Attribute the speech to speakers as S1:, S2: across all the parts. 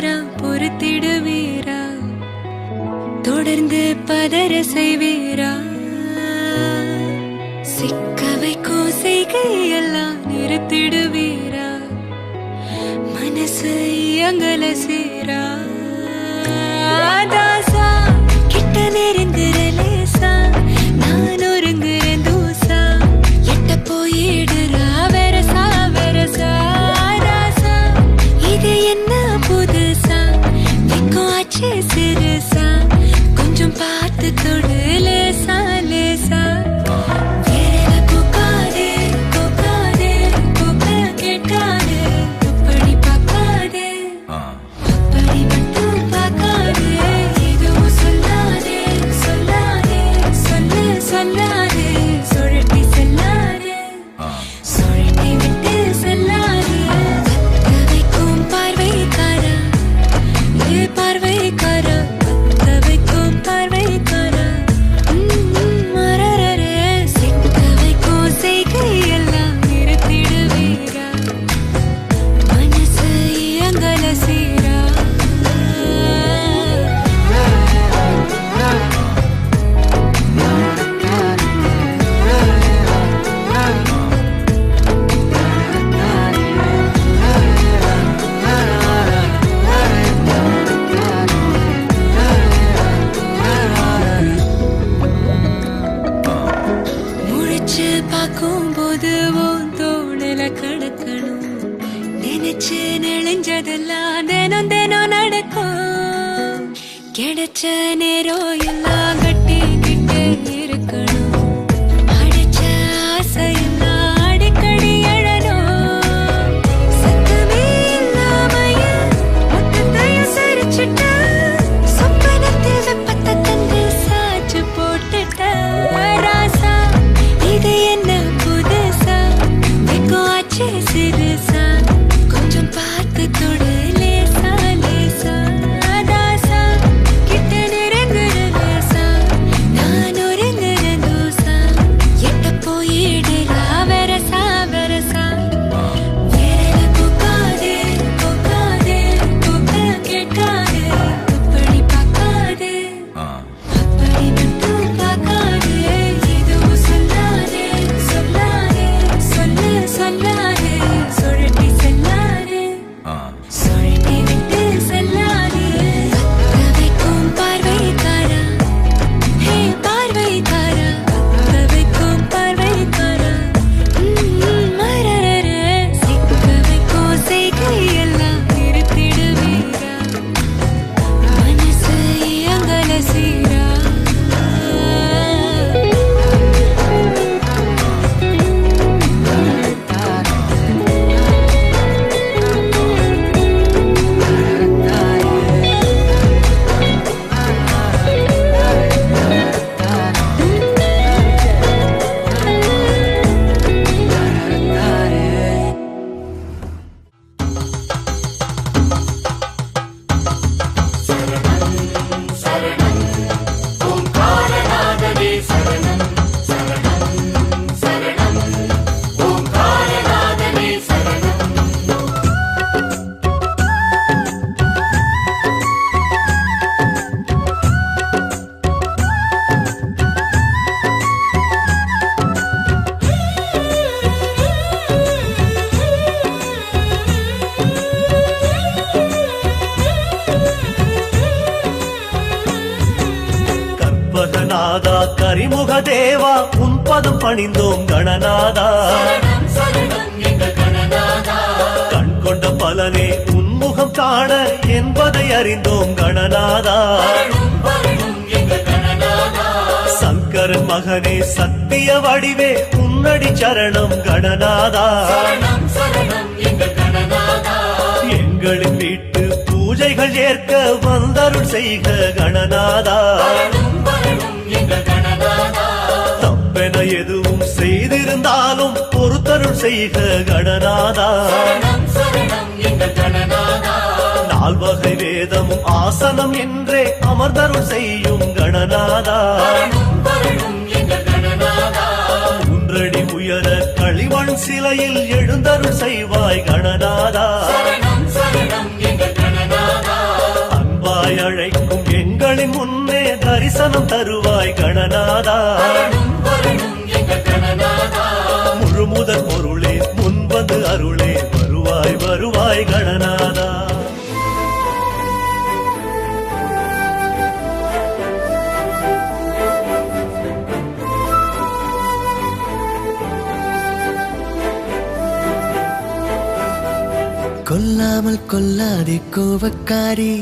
S1: தரா பொறுத்திடுவீரா தொடர்ந்து பதற செய்வீரா சிக்க வைக்கும் செய்கையெல்லாம் நிறுத்திடுவீரா மனசு இயங்கல சீரா தாசா கிட்ட நெருங்குறலேசா நான் ஒருங்குறேன் தூசா எட்ட போயிடுறா வெரசா வெரசா தாசா இது என்ன புதுசா வெக்கம் ஆச்சு சிறுசா கொஞ்சம் பார்த்து தொடு லேசா லேசா பார்க்கும்போது தோணல கடக்கணும் நினைச்சு நெளிஞ்சதெல்லாம் தினம் தினம் நடக்கும் கிடைச்ச நேரம் எல்லாம் கட்டிக்கிட்டு இருக்கணும் அடிச்ச ஆசையெல்லாம் அடிக்கடி எழணும் சத்தமே இல்லாமைய மொத்தத்தையும் சரிச்சுட்ட சொப்பனத்தில் வெப்பத்தை தந்து சாச்சு போட்டுட்ட ராசா இது என்ன புதுசா வெக்கம் ஆச்சு சிறுசா கொஞ்சம் பார்த்து தொடு லேசா லேசா தாசா கிட்ட நெருங்குற லேசா நான் ஒருங்குற தூசா எட்ட போயிடுறா வெரசா வெரசா வேற போகாதே போகாதே போக கேட்காதே அப்படி பார்க்காதே அப்படி மட்டும் பார்க்காதே எதுவும் சொல்லாதே சொல்லாதே சொல்லு சொல்லாதே சுழட்டி செல்லாதே சுழட்டி விட்டு செல்லாதே பத்த வைக்கும் பார்வைக்காரா ஹே பார்வைக்காரா பத்த வைக்கும் பார்வைக்காரா மரரர சிக்க வைக்கும் செய்கையெல்லாம் நிறுத்திடுவீரா மனசு இயங்கல சீரா
S2: கற்பகநாதா கரிமுக தேவா உன் பதம் பணிந்தோம் கணநாதா கண் கொண்ட பலனே உன்முகம் காண என்பதை அறிந்தோம் கணநாதா சங்கரன் மகனே சத்திய வடிவே உன்னடி சரணம் கணநாதா எங்களின் வீட்டு பூஜைகள் ஏற்க வந்தருள் செய்க கணநாதா தப்பென எதுவும் செய்திருந்தாலும் பொறுத்தருள் செய்க கணநாதா நால்வகை வேதமும் ஆசனம் என்றே அமர்ந்தருள் செய்யும் கணநாதா மூன்றடி உயர களிமண் சிலையில் எழுந்தருள் செய்வாய் கணநாதா
S3: சரணம் சரணம் எங்கள் கணநாதா
S2: வருவாய் கணநாதா முழுமுதற் பொருளே முன்வந்து அருளே வருவாய் வருவாய் கணநாதா
S3: கொல்லாமல் கொல்லாதே கோபக்காரி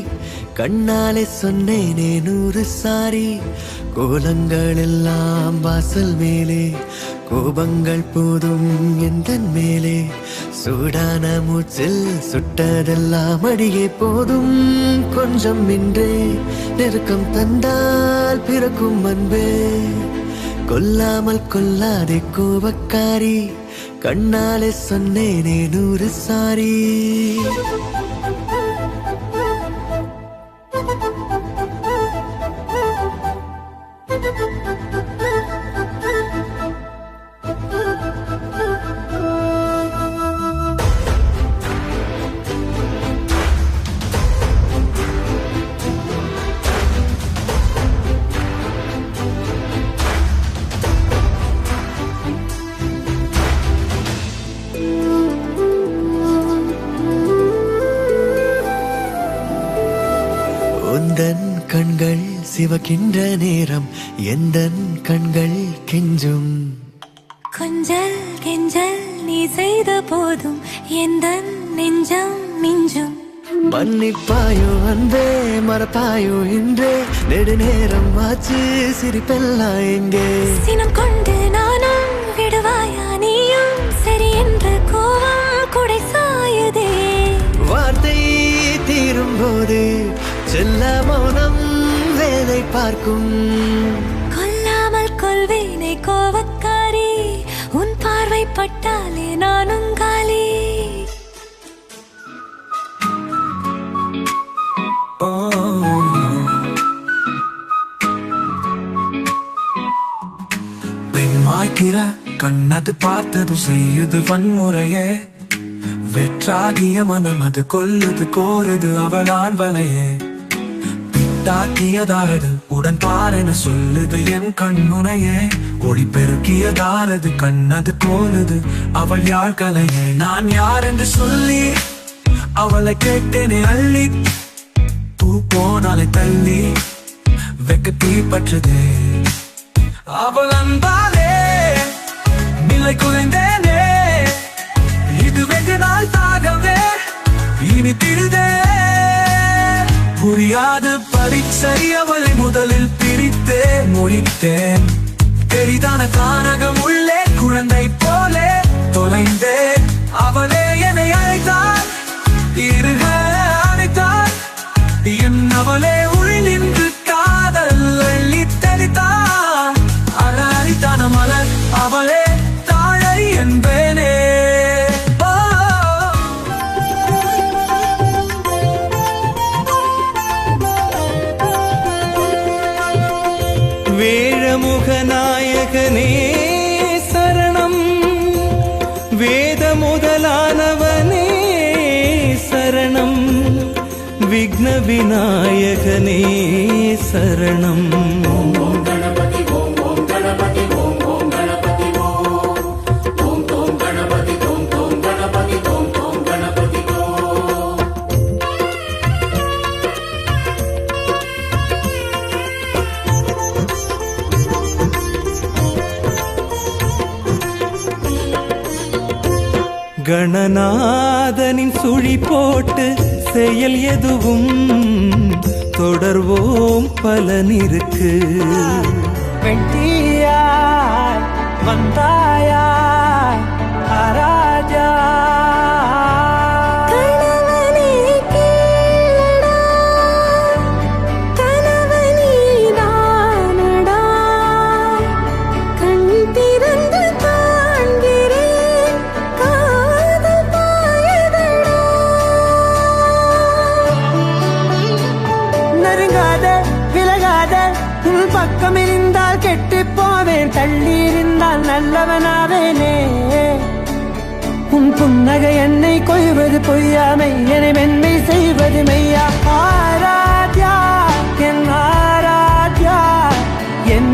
S3: கண்ணாலே சொன்னேனே 100 சாரி கோலங்கள் எல்லாம் வாசல் மேலே கோபங்கள் போதும் எந்தன் மேலே சூடான மூச்சில் சுட்டதெல்லாம் அடியே போதும் கொஞ்சம் இன்றே நெருக்கம் தந்தால் பிறக்கும் அன்பே கொல்லாமல் கொல்லாதே கோபக்காரி கண்ணாலே சொன்னேனே 100 சாரி உந்தன் கண்கள் சிவக்கின்ற நேரம் எந்தன் கண்கள் கெஞ்சும்
S1: கொஞ்சல் கெஞ்சல் நீ செய்த போதும் எந்தன் நெஞ்சம் மிஞ்சும்
S3: மன்னிப்பாயோ அன்பே மறப்பாயோ இன்றே நெடுநேரம் ஆச்சு சிரிப்பெல்லாம் எங்கே
S1: சினம் கொண்டு நானும் விடுவாயா நீயும் சரி என்ற கோவம் குடை சாயுதே
S3: வார்த்தை தீரும் போது செல்ல மௌனம் வேலை பார்க்கும்
S1: கொல்லாமல் கொள்வேனே கோவக்காரி உன் பார்வை பட்டாலே நானும் காலி
S4: பெண்மாய்க்கிற கண்ணது பார்த்தது செய்யுது வன்முறையே வெற்றாகிய மனம் அது கொல்லுது கோருது அவளால் வலையே பிட்டாக்கியதாரது உடன் பாரென சொல்லுது என் கண்முனையே ஒளி பெருக்கியதாரது கண்ணது கோலுது அவள் யாழ் கலையே நான் யார் என்று சொல்லி அவளை கேட்டேனே அள்ளி பூ போனாலே தள்ளி வெக்க தீப்பற்றதே அவள் அன்பாலே நிலை குறைந்தேனே இது வெகு நாள் தாகவே இனி திருதே புரியாது பரீட்சை அவளை முதலில் பிரித்தே முடித்தேன் பெரிதான கானகம் உள்ளே குழந்தை போலே தொலைந்தே அவளே என்னை அழைத்தாள் இருக அழைத்தாள் என் அவளே உள் நின்று காதல் அள்ளி தெளித்தாள் அழறித்தான மலர் அவளே தாழை என்பேனே
S5: வேழமுகநாயகனே சரணம் வேத முதலானவனே சரணம் விக்ன விநாயகனே சரணம் கணநாதனின் சுழி போட்டு செயல் எதுவும் தொடர்வோம் பலனிருக்கு
S3: வெட்டியாய் வந்தாயா ராஜா
S1: கணவனே கேளடா கணவனே நானடா கண் திறந்து காண்கிறேன் காதல் பாயதடா
S3: நெருங்காத விலகாத உன் பக்கம் இருந்தால் கெட்டு போவேன் தள்ளி இருந்தால் நல்லவனாவேனே உன் புன்னகை என்னை கொய்வது பொய்யாமை என்னை மென்மை செய்வது மெய்யா ஆராத்யா என் ஆராத்யா என்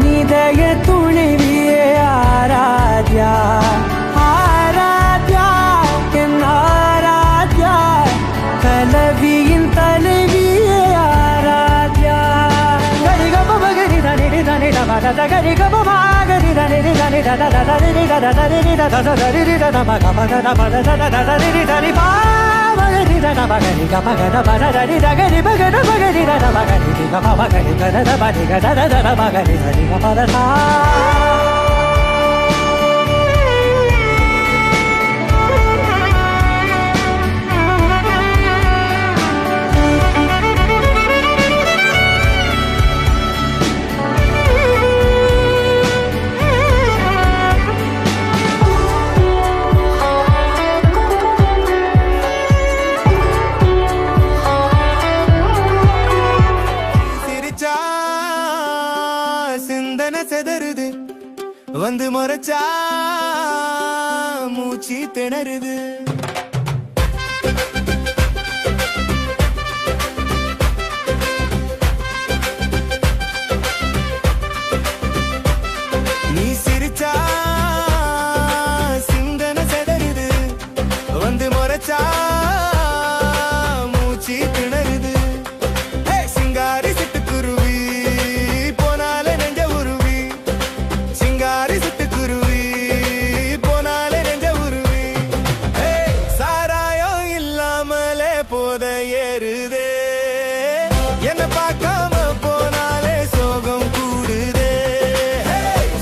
S3: பல்லவியின் தலைவியே ஆராத்யா கரி கப மகரி தனி தனி தமத கரி கப மகரி தனி தனி தத தரி தத தரி தத தரி தத மக மக மத தத தரி தரி பா மகரி தன மகரி கப கத பத தரி தகரி மகத மகரி தன மகரி கப மகரி கத பதி கத தத மகரி தரி கப தா
S5: சிந்தன செதறுது வந்து முறைச்சா மூச்சு திணறுது நீ சிரிச்சா சிந்தன செதறுது வந்து முறைச்சா மூச்சு திணறுது சிங்காரி சிட்டுக்குருவி போனாலே நெஞ்ச உருவி சிங்காரி சிட்டுக்குருவி போனாலே நெஞ்ச உருவி சாராயம் இல்லாமலே போத ஏறுதே என்ன பார்க்காம போனாலே சோகம் கூடுதே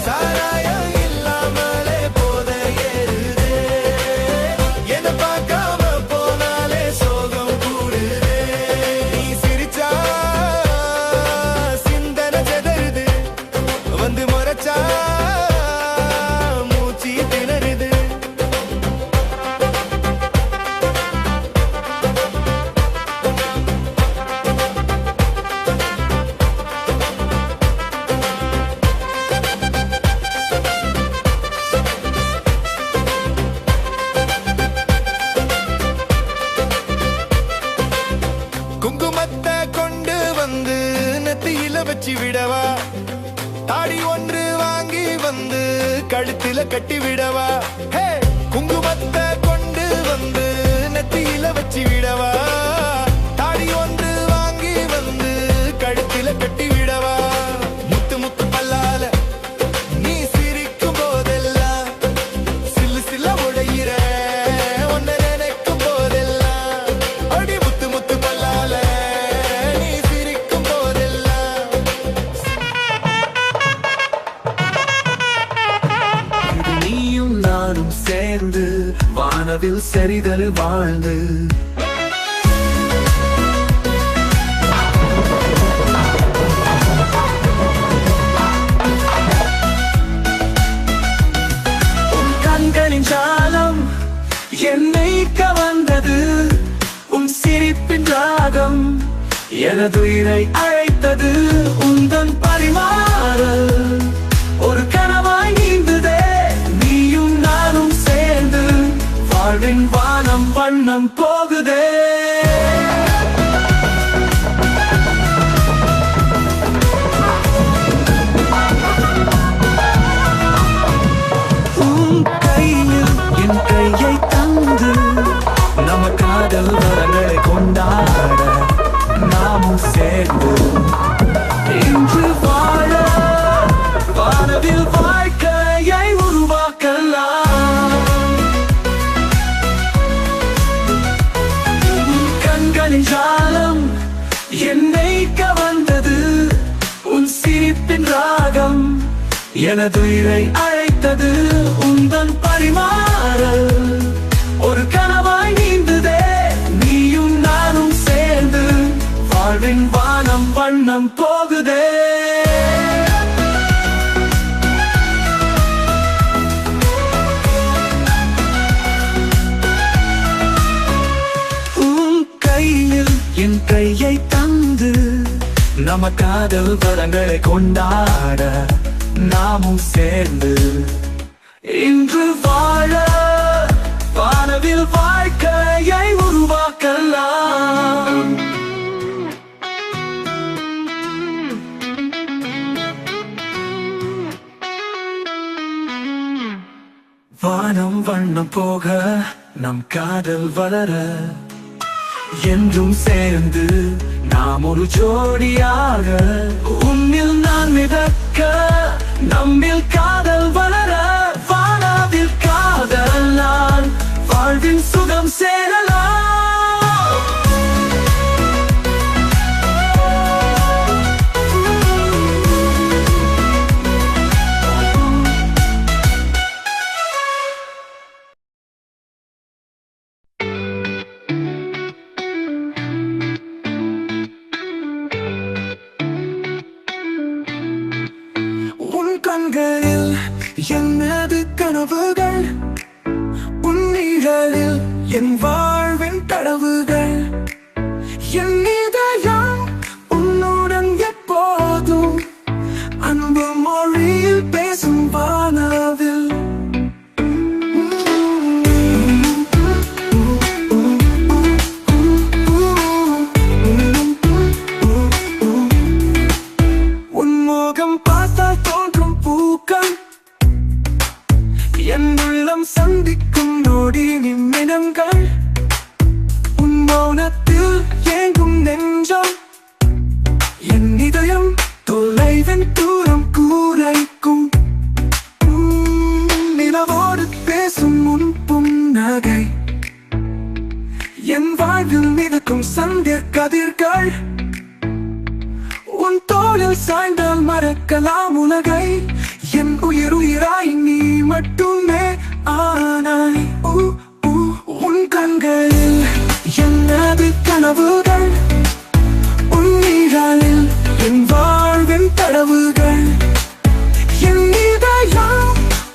S5: சாராயம் இல்லாமலே போத ஏறுதே என்ன பார்க்காம போனாலே சோகம் கூடுதே நீ சிரிச்சா சிந்தன செதறுது வந்து முறைச்சா மூச்சு திணறுது குங்குமத்தை கொண்டு வந்து நெத்தியில வச்சு விடவா தாடி ஒன்று வாங்கி வந்து கழுத்துல கட்டி விடவா குங்குமத்தை கொண்டு வந்து நெத்தியில வச்சு விடவா தாடி ஒன்று வாங்கி வந்து கழுத்துல கட்டி விடவா முத்து முத்து பல்லால நீ சிரிக்கும் போதெல்லாம் சில்லு சில்ல உடையிற ஒன்ன நினைக்கும் போதெல்லாம் அடி முத்து முத்து பல்லால நீ சிரிக்கும் போதெல்லாம்
S4: இது நீயும் நானும் சேர்ந்து வானவில் சரிதல் வாழ்ந்து உன் கண்களின் ஜாலம் என்னை கவர்ந்தது உன் சிரிப்பின் ராகம் எனதுயிரை அழைத்தது உந்தன் பரிமாறல் ஒரு கனவாய் நீந்ததே நீயும் நானும் சேர்ந்து வாழ்வின் வானம் வண்ணம் போகுதே உன் கையில் என் கையை தந்து நம்ம காதல் வரங்களை கொண்டாட நாமும் சேர்ந்து இன்று வாழ வானவில் வாழ்க்கையை உருவாக்கலாம் கண்களின் ஜாலம் என்னை கவர்ந்தது உன் சிரிப்பின் ராகம் எனதுயிரை அழைத்தது உந்தன் பரிமாறல் ஒரு கனவாய் நீந்ததே நீயும் நானும் சேர்ந்து வாழ்வின் வானம் வண்ணம் போகுதே உன் கையில் என் கையை தந்து நம்ம காதல் வரங்களை கொண்டாட நாமும் சேர்ந்து இன்று வாழ வானவில் வாழ்க்கையை உருவாக்கலாம் வானம் வண்ணம் போக நம் காதல் வளர என்றும் சேர்ந்து நாம் ஒரு ஜோடியாக உன்னில் நான் மிதக்க நம்மில் காதல் வளர வானாவில் காதல் நான் வாழ்வின் சுகம் சேரலாம் உன் கண்களில் என்னது கனவுகள் உன் நிழலில் என் வாழ்வின் கடவுகள் என் இதயம் உன்னுடன் எப்போதும் அன்பு மொழியில் பேசும் வானவில் உன் முகம் பார்த்தால் தோன்றும் பூக்கள் என் உள்ளம் சந்திக்கும் நொடி நிமிடங்கள் உன் மௌனத்தில் ஏங்கும் நெஞ்சம் என் இதயம் தொலைவின் தூரம் கூரைக்கும் நிலவோடு பேசும் உன் புன்னகை என் வாழ்வில் மிதக்கும் சந்திய கதிர்கள் உன் தோளில் சாய்ந்தால் மறக்கலாம் உலகை என் உயிராய் நீ மட்டுமே ஆனாய் உன் கண்களில் என்னது கனவுகள் உன் நிழலில் என் வாழ்வின் தடவுகள் என் இதயம்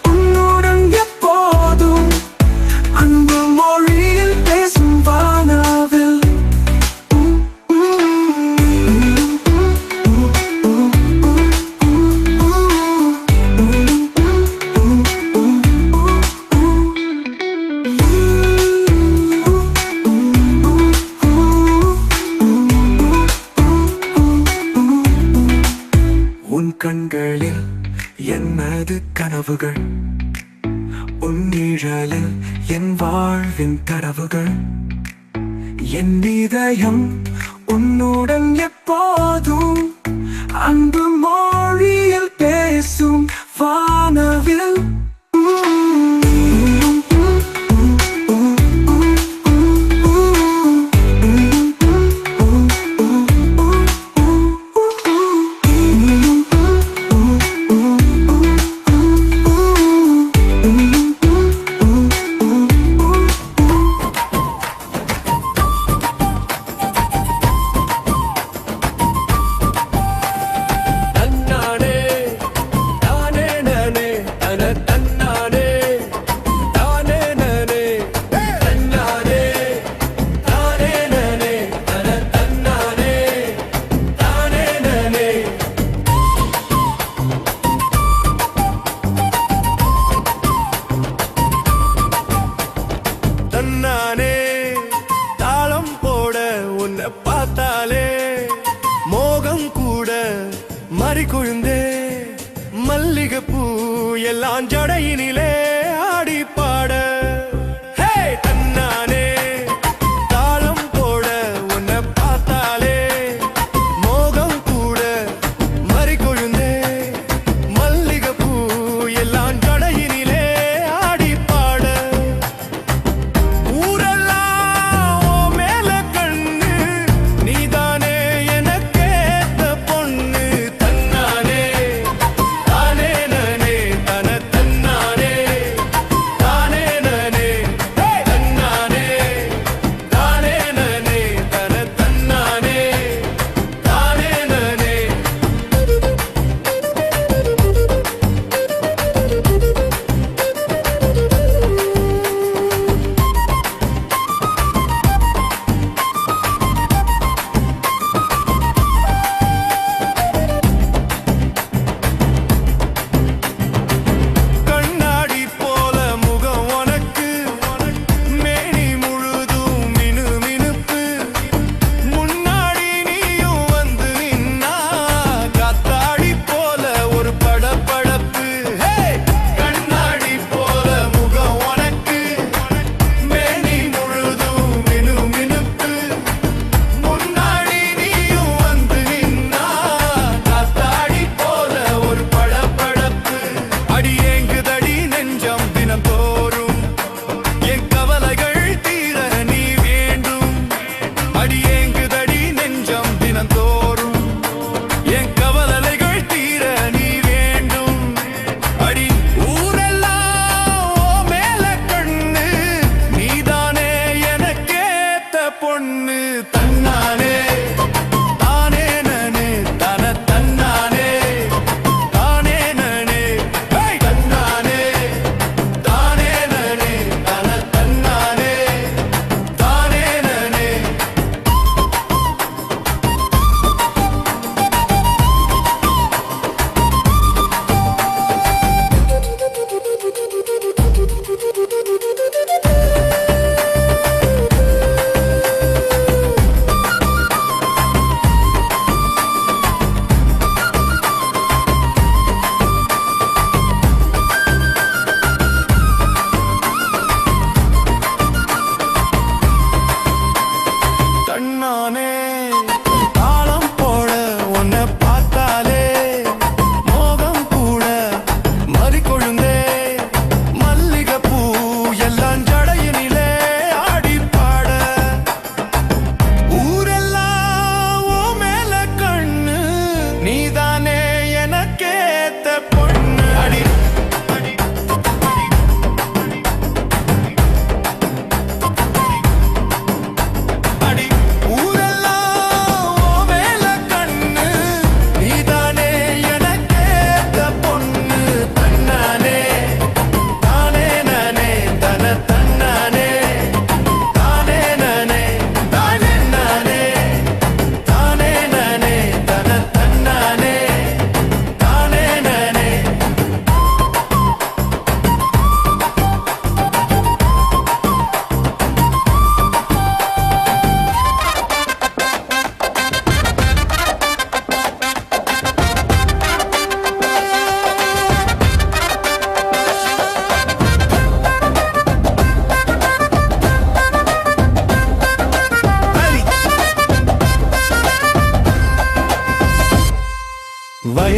S4: உன்னுடன் எப்போதும் அன்பு மொழியில் பேசும் வானவில் உன் கண்களில் என்னது கனவுகள் உன் நிழலில் என் வாழ்வின் தரவுகள் என் இதயம் உன்னுடன் எப்போதும் அன்பு மொழியில் பேசும் வானவில்
S5: தன்னானே தாளம் போட உன்னை பார்த்தாலே மோகம் கூட மறி கொழுந்தே மல்லிகை பூ எல்லாம் ஜடையினிலே ஆடி பாட ஹே தன்னானே தாளம் போட உன்னை பார்த்தாலே மோகம் கூட மறி கொழுந்தே மல்லிகை பூ எல்லாம் ஜடையினிலே ஆடி பாட ஊரெல்லாம் உன் மேல கண்ணு நீதானே எனக்கேத்த பொண்ணு தன்னானே தானே நானே தன தன்னானே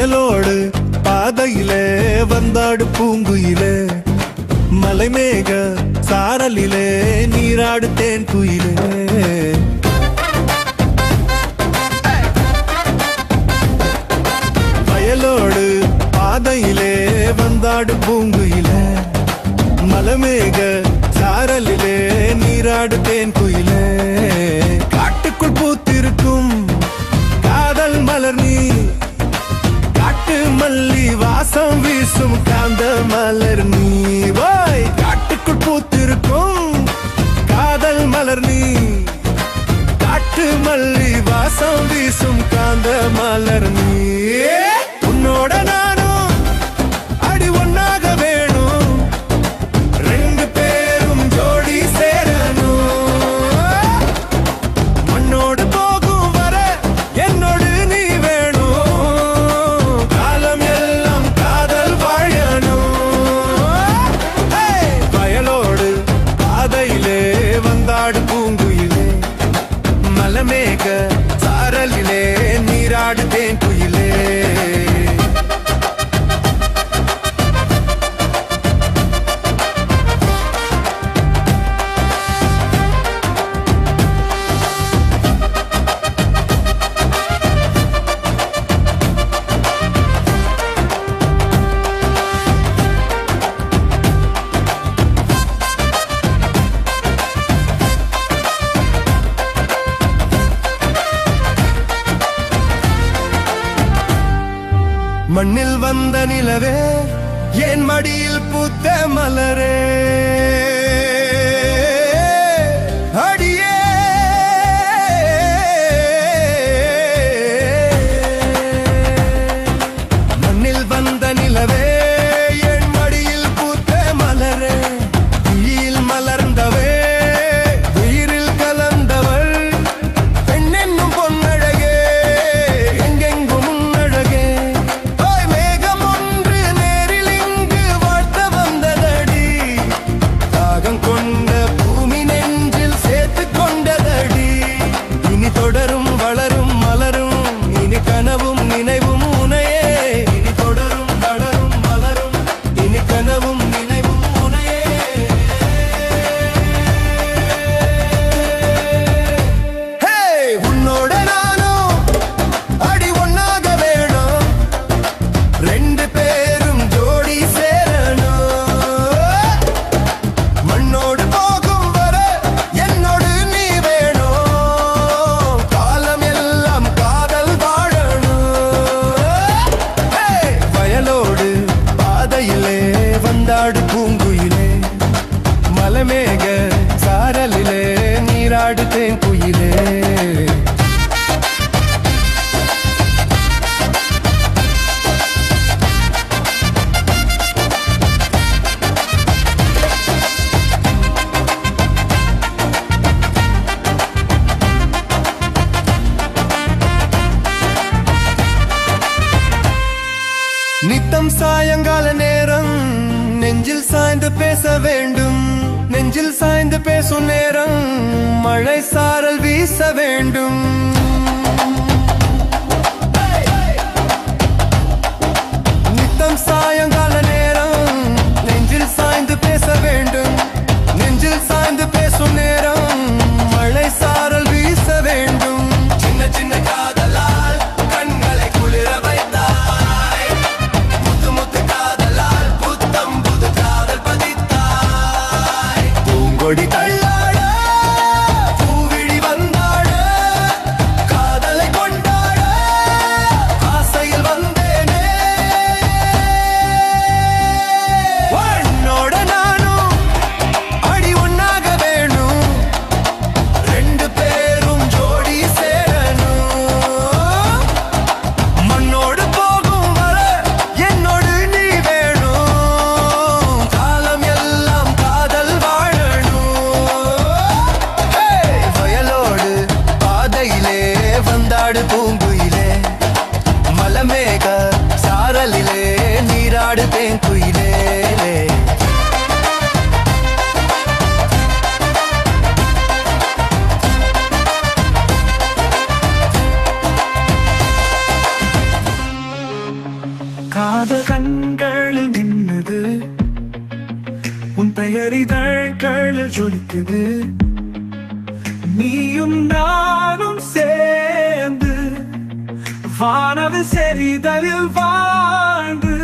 S5: வயலோடு பாதையிலே வந்தாடு பூங்குயிலே மலைமேக சாரலிலே நீராடு தேன் குயிலே வயலோடு பாதையிலே வந்தாடு பூங்குயிலே மலைமேக சாரலிலே நீராடு தேன் குயிலே காட்டுக்குள் பூத்திருக்கும் காதல் மலர் நீ காட்டு மல்லி வாசம் வீசும் காந்த மலர் நீ வாய் காட்டுக்குள் பூத்திருக்கும் காதல் மலர் நீ காட்டு மல்லி வாசம் வீசும் காந்த மலர் நீ உன்னோட நானும் அடி ஒன்னாக வேணும் ரெண்டு பேரும் ஜோடி சேரணும் மண்ணோடு போகும் வர என்னோடு நீ வேணும் காலம் எல்லாம் காதல் வாழணும் வயலோடு பாதையிலே வந்தாடு பூங்குயிலே மலமேக சாரலிலே நீராடு தேன் குயிலே மண்ணில் வந்த நிலவே என் மடியில் பூத்த மலரே அடியே மண்ணில் வந்த நிலவே என் மடியில் பூத்த மலரே தீயில் மலர்ந்தவே உயிரில் கலந்தவள் பெண்ணென்னும் பொன்னழகே எங்கெங்கும் முன்னழகே கொண்ட பூமி நெஞ்சில் சேர்த்து கொண்டதடி இனி தொடரும் வளரும் மலரும் இனி கனவும் நினைவும் உனையே இனி தொடரும் வளரும் மலரும் இனி கனவும் நினைவும் உனையே உன்னோட நானும் அடி ஒன்னாக வேணும் ரெண்டு பேரும் ஜோடி மண்ணோடு போகும் வர என்னோடு நீ வேணும் காலம் எல்லாம் காதல் வாழணும் வயலோடு பாதையிலே வந்தாடு பூங்குயிலே மலமேக சாரலிலே நீராடு தேன் குயிலே நித்தம் சாயங்கால நேரம் நெஞ்சில் சாய்ந்து பேச வேண்டும் நெஞ்சில் சாய்ந்து பேசும் நேரம் மழை சாரல் வீச வேண்டும் நித்தம் சாயங்கால நேரம் நெஞ்சில் சாய்ந்து பேச வேண்டும் நெஞ்சில் சாய்ந்து பேசும் நேரம் மழை சாரல் வீச வேண்டும் சின்ன சின்ன காதலால் கண்களை குளிர வைத்தாய் முத்து முத்து காதலால் புத்தம் புது காதல் பதித்தாய் பூங்கொடி தள்ளாட பூவிழி வந்தாட காதலை கொண்டாட ஆசையில் வந்தேனே உன்னோட நானும் அடி ஒன்னாக வேணும் ரெண்டு பேரும் ஜோடி சேரணும் மண்ணோடு போகும் வர என்னோடு நீ வேணும் காலம் எல்லாம் காதல் வாழணும் வயலோடு பாதையிலே வந்தாடு பூங்குயிலே மலமேக சாரலிலே நீராடு தேன் குயிலே
S4: ஜொலிக்குது நீயும் நானும் சேர்ந்து வானது செறிதலில் வாழ்ந்து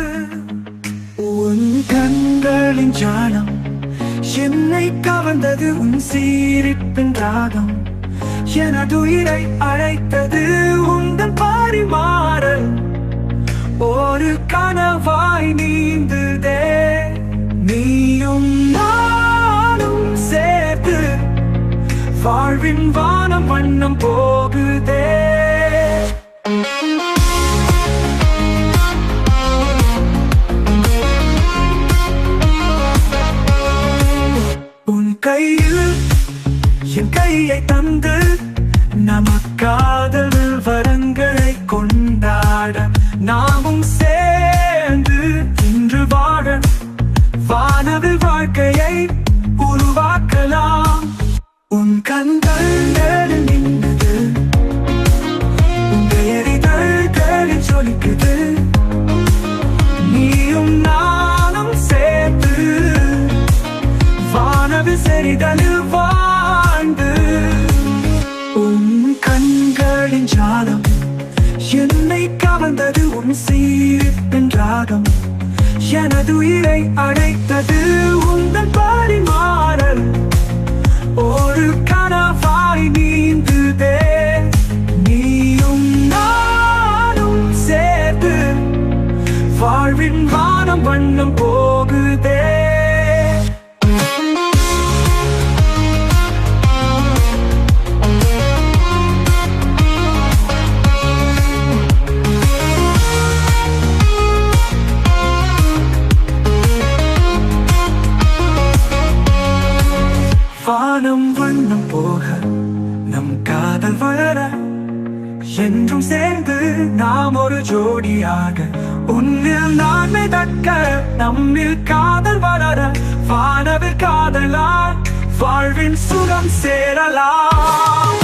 S4: உன் கண்களின் ஜாலம் என்னை கவர்ந்தது உன் சீரிப்பின் ராகம் எனது உயிரை அழைத்தது உந்தன் பரிமாறல் ஒரு கனவாய் நீந்துதே நீயும் நானும் சேர்த்து வாழ்வின் வானம் வண்ணம் போகுதே உன் கையில் என் கையை தந்து நமக்காதல் வரங்களை கொண்டாட நாமும் சேர்ந்து இன்று வாழ வானவில் வாழ்க்கையை உருவாக்கலாம் உன் கண்கள் நின்றது உன் எரிதழ்களில் ஜொலிக்குது நீயும் நானும் சேர்த்து வானவில் செறிதலில் வாழ்ந்து உன் கண்களின் ஜாலம் என்னை கவர்ந்தது உன் சீரிப்பின் ராகம் எனது உயிரை அழைத்தது உந்தன் பரிமாறல் ஒரு கனவாய் நீந்துதே நீயும் நானும் சேர்த்து வாழ்வின் வானம் வண்ணம் போகுதே வானம் வண்ணம் போக நம் காதல் வளர என்றும் சேர்ந்து நாம் ஒரு ஜோடியாக உன்னில் நான் மிதக்க நம்மில் காதல் வளர வானவில் காதலால் வாழ்வின் சுகம் சேரலாம்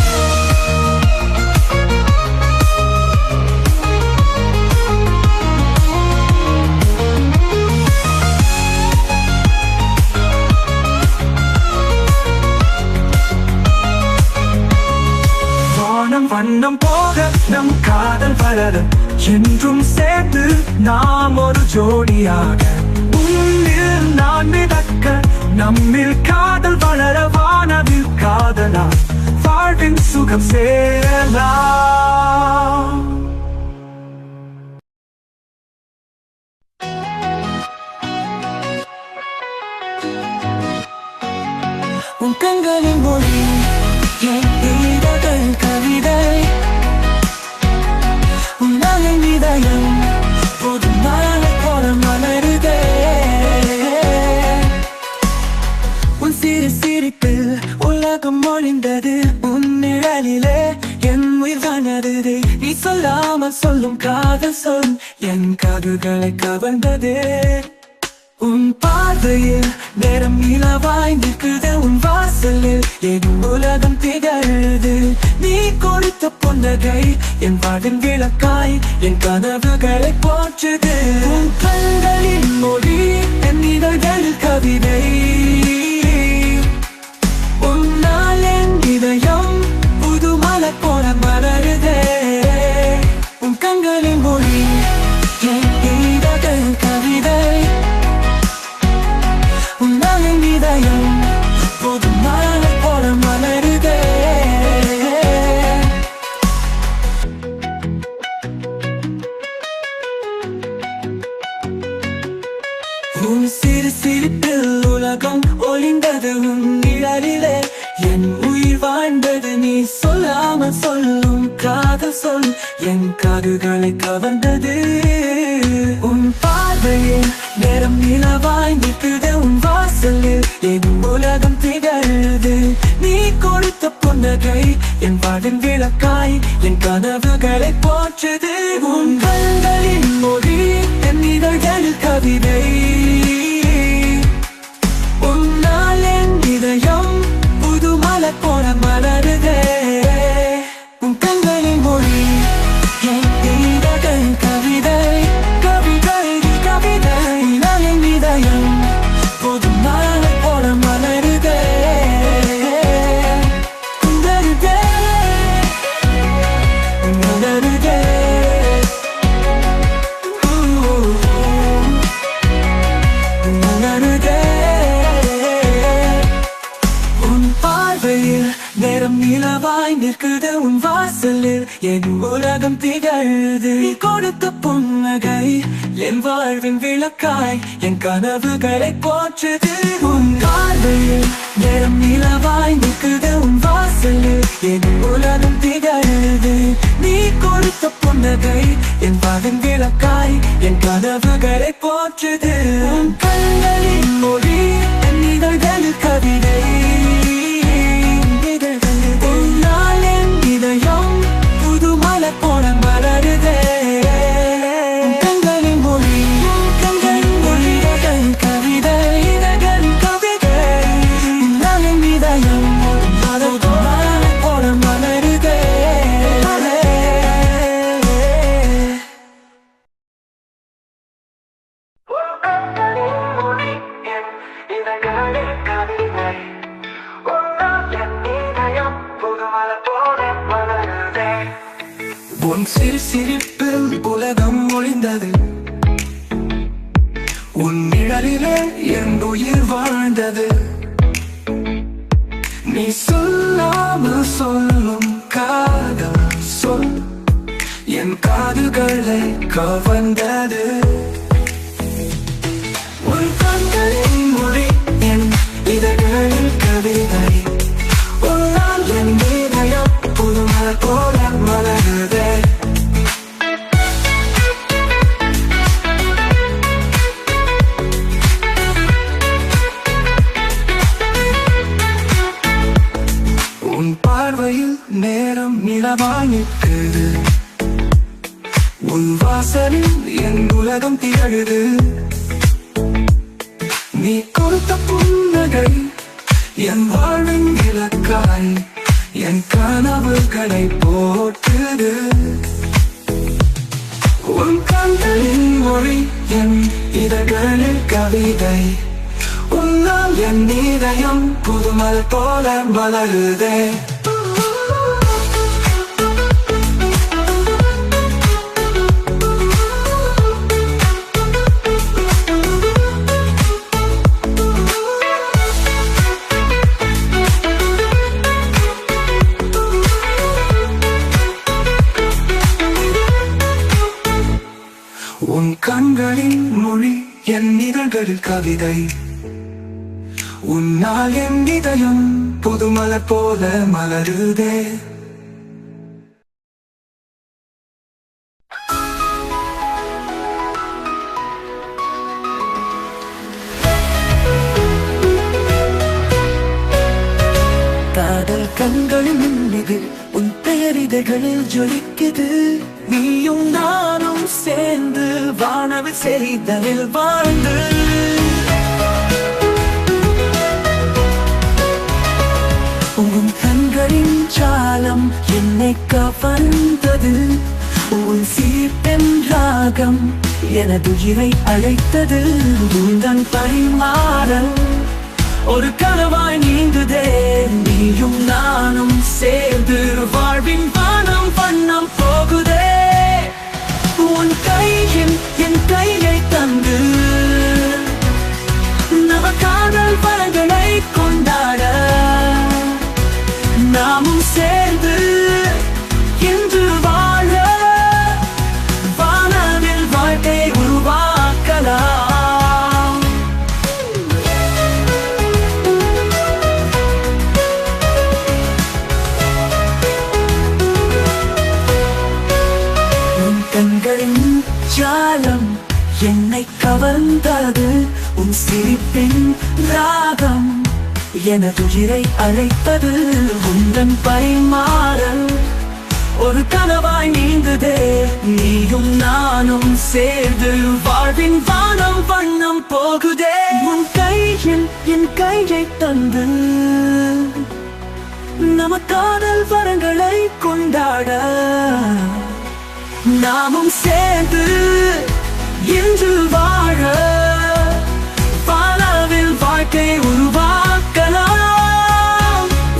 S4: வண்ணம் போக நம் காதல் வளர என்றும் சேர்ந்து நாம் ஒரு ஜோடியாக உன்னில் நான் மிதக்க நம்மில் காதல் வளர வானவில் காதலா வாழ்வின் சுகம் சேரலாம் உன் கண்களின் மொழி என் இதழ்கள் கவிதை உன்னாலின் இதயம் ஒரு நாளை போல மலருதே உன் சிறு சிரிப்பில் உலகம் ஒளிந்தது உன் நிழலிலே என் உயிர் வானது நீ சொல்லாமல் சொல்லும் காதல் சொல் என் காதுகளை கவர்ந்தது உன் பார்வையில் நேரம் நிலவாய் நிற்குது உன் வாசலில் என் உலகம் திகழுது நீ கொடுத்த புன்னகை என் வாழ்வின் விளக்காய் என் கனவுகளை போற்றுது உன் கண்களின் மொழி என் இதழ்களில் கவிதை உன்னால் என் இதயம் புது மலர் போல மலருதே உன் கண்களின் மொழி என் இதழ்கள் கவிதை உன்னாலின் இதயம் புது மலர் போல மலருதே உன் சிறு சிரிப்பில் உலகம் ஒளிந்தது உன் நிழலிலே என் உயிர் வாழ்ந்தது நீ சொல்லாமல் சொல்லும் காதல் சொல் என் காதுகளை கவர்ந்தது உன் பார்வையில் நேரம் நிலவாய் நிற்குது உன் வாசலில் என் உலகம் திகழுது நீ கொடுத்த புன்னகை என் வாழ்வின் விளக்காய் என் கனவுகளை போற்றுது உன் கண்களின் மொழி என் இதழ்களில் கவிதை உன்னால் என் இதயம் புது மலர் போல மலருதே உன் கண்களின் மொழி என் இதழ்கள் கவிதை கவிதை கவிதை நான் என் இதயம் புது மலர் போல மலருதே வாசலில் என் உலகம் திகழ்து. நீ கொடுத்த புன்னகை என் வாழ்வின் விளக்காய் என் கனவுகளை போற்றுது. உன் பார்வையில் நேரம் நிலவாய் நிற்குது. உன் வாசலில் என் உலகம் திகழ்து. நீ கொடுத்த புன்னகை என் வாழ்வின் விளக்காய் என் கனவுகளை போற்றுது. உன் கண்களின் மொழி என் இதழ்களில் கவிதை. உன்னால் என் இதயம் புது மலர் போல மலருதே. கண்களின் மொழி கண்களின் மொழி கவிதை இதழ்களின் கவிதை. உன்னால் என் இதயம் மலர் போல மலருதே. உன் சிறு சிரிப்பில் உலகம் ஒளிந்தது. உன் நிழலிலே என் உயிர் வாழ்ந்தது. நீ சொல்லாமல் சொல்லும் காதல் சொல் என் காதுகளை கவர்ந்தது. உன் கண்களின் மொழி என் இதழ்களில் கவிதை. உன்னால் என் இதயம் புது மலர் போல மலருதே. உன் பார்வையில் நேரம் நிலவாய் நிற்குது. உன் வாசலில் என் உலகம் திகழுது. நீ கொடுத்த புன்னகை என் வாழ்வின் இலக்காய் என் கனவுகளை போற்றுது. உன் கண்களின் மொழி என் இதழ்களில் கவிதை. உன்னால் என் இதயம் புதுமல் போல மலருதே. உன் கண்களின் மொழி என் இதழ்களில் கவிதை. உன்னால் என் இதயம் புதுமலர் போல மலருதே. காதல் கண்களின் மீது உன் பெயரிதைகளில் ஜொலிக்குது. நீயும் நானும் சேர்ந்து வானவில் செய்தலில் வாழ்ந்து. உன் கண்களின் சாலம் என்னை கவர்ந்தது. உன் சீர்பெண் ராகம் எனது உயிரை அழைத்தது. உந்தன் பரிமாறல் ஒரு கனவாய் நீங்குதே. நீயும் நானும் சேர்ந்து வாழ்வின் வானம் வண்ணம் போகுதே. உன் கையில் என் கையை தந்து நவ காதல் பலன்களை கொண்டாட நாமும் சேர்ந்து இன்று வாழ வானவில் வாழ்க்கை உருவாக்கலாம். உன் கண்களின் ஜாலம் என்னை கவர்ந்தது. உன் சிரிப்பின் ராகம் எனது உயிரை அழைத்தது. உந்தன் பரிமாறல் ஒரு கனவாய் நீங்குதே. நீயும் நானும் சேர்ந்து வாழ்வின் வானம் வண்ணம் போகுதே. உன் கையில் என் கையை தந்து நம காதல் வரங்களை கொண்டாட நாமும் சேர்ந்து இன்று வாழ வானவில் வாழ்க்கை உருவாக்கலாம்.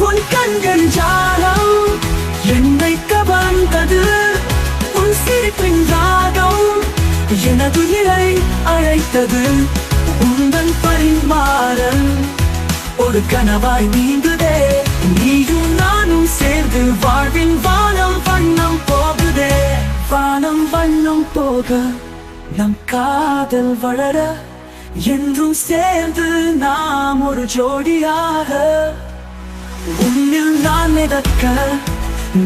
S4: உன் கண்கள் ஜாலம் என்னை கவர்ந்தது. உன் சிரிப்பின் ராகம் எனது உயிரை அழைத்தது. உந்தன் பரிமாறல் ஒரு கனவாய் நீங்குதே. நீயும் நானும் சேர்ந்து வாழ்வின் வானம் காதல் வளர என்றும் சேர்ந்து நாம் ஒரு ஜோடியாக உன்னில் நான் மிதக்க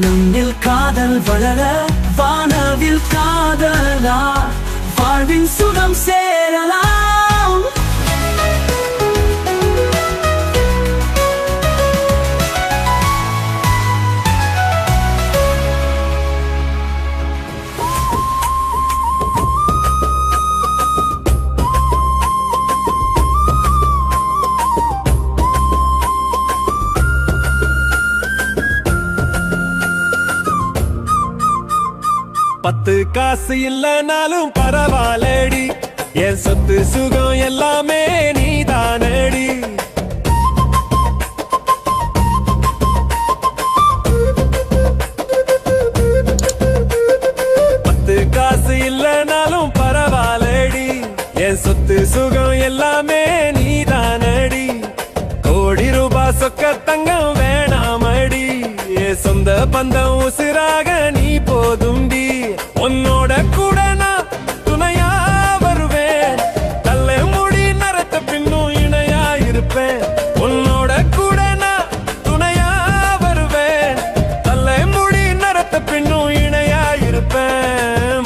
S4: நம்மில் காதல் வளர வானவில் காதலா வாழ்வின் சுகம் சேரலாம்
S6: பத்து காசு இல்லனாலும் பரவாயில்லடி என் சொத்து சுகம் எல்லாமே நீதானடி பத்து காசு இல்லனாலும் பரவாயில்லடி என் சொத்து சுகம் எல்லாமே நீதானடி கோடி ரூபாய் சொக்க தங்கம் வேணாமடி என் சொந்த பந்தம் உசிராக நீ போதும்டி உன்னோட கூட நான் துணையா வருவேன் தலை முடி நரத்த பின்னும் இணையா இருப்பேன் உன்னோட கூட நான் துணையா வருவேன் தலை முடி நரத்த பின்னும் இணையா இருப்பேன்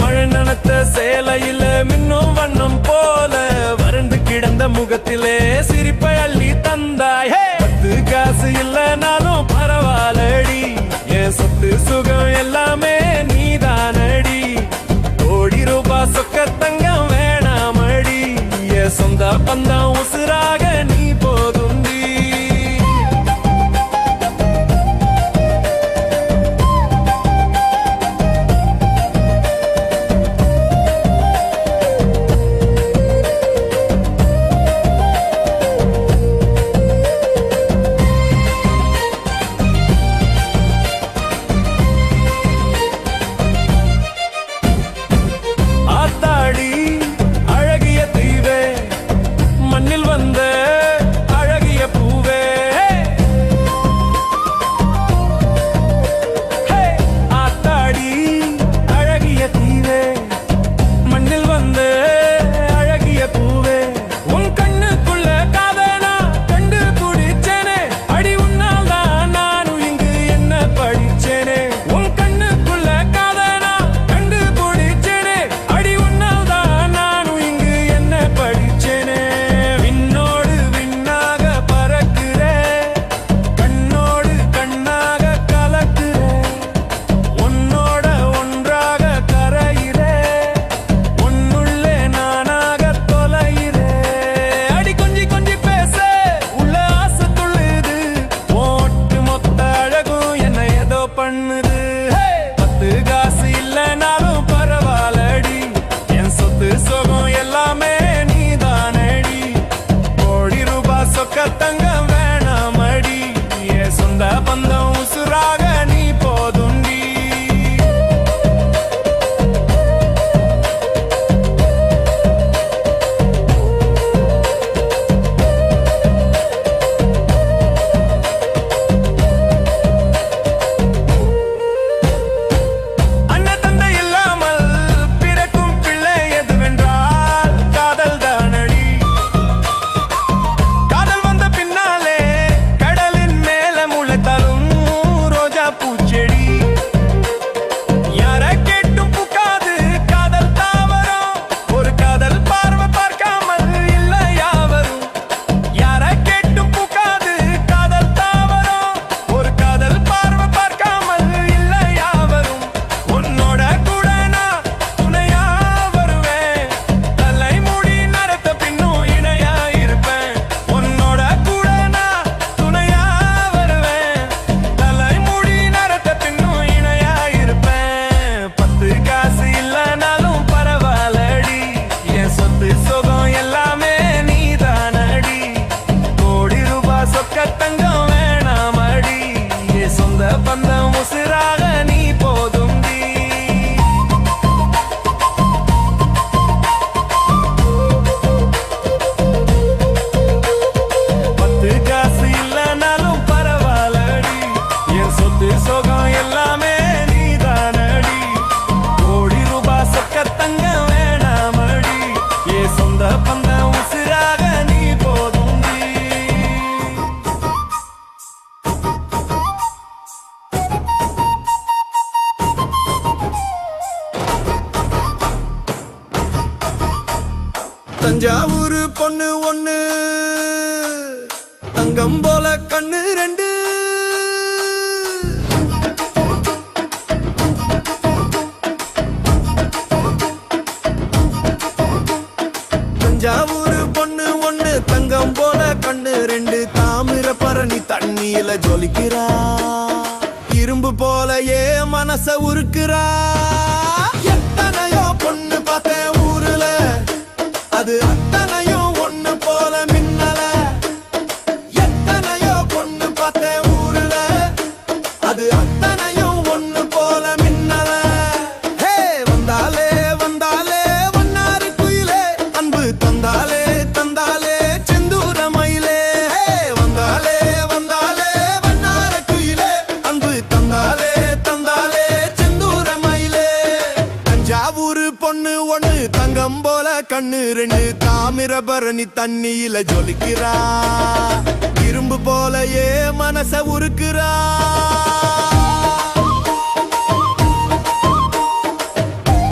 S6: மழை நனத்த சேலையில மின்னும் வண்ணம் போல வறண்டு கிடந்த முகத்திலே சிரிப்பை அள்ளி தந்தாய் பத்து காசு இல்லனாலும் பரவாயில்லடி என் சொத்து சுகம் எல்லாமே நீதானடி கோடி ரூபாய் சொக்க தங்கம் வேணாமடி என் சொந்த பந்தம் உசுராக நீ போதுண்டி
S5: தஞ்சாவூர் பொண்ணு ஒண்ணு தங்கம் போல கண்ணு ரெண்டு தஞ்சாவூர் பொண்ணு ஒண்ணு தங்கம் போல கண்ணு ரெண்டு தாமிரபரணி தண்ணியில ஜொலிக்கிறா இரும்பு போல ஏ மனச உருக்குறா எத்தனையோ பொண்ணு பார்த்தேன் ஊருல அது அத்தனையும் ஒண்ணு போல மின்னல எத்தனையோ பொண்ணு பார்த்தேன் ஊருல அது அத்தனையும் ஒண்ணு போல மின்னல ஹே வந்தாலே வந்தாலே வண்ணாறு குயிலே அன்பு தந்தாலே தந்தாலே செந்தூர மயிலே ஹே வந்தாலே வந்தாலே வண்ணாறு குயிலே அன்பு தந்தாலே தந்தாலே செந்தூர மயிலே தஞ்சாவூர் பொண்ணு ஒண்ணு தங்கம் போல கண்ணு ரெண்டு தாமிரபரணி தண்ணியில ஜொலிக்கிறா இரும்பு போல ஏ மனச உருக்குறா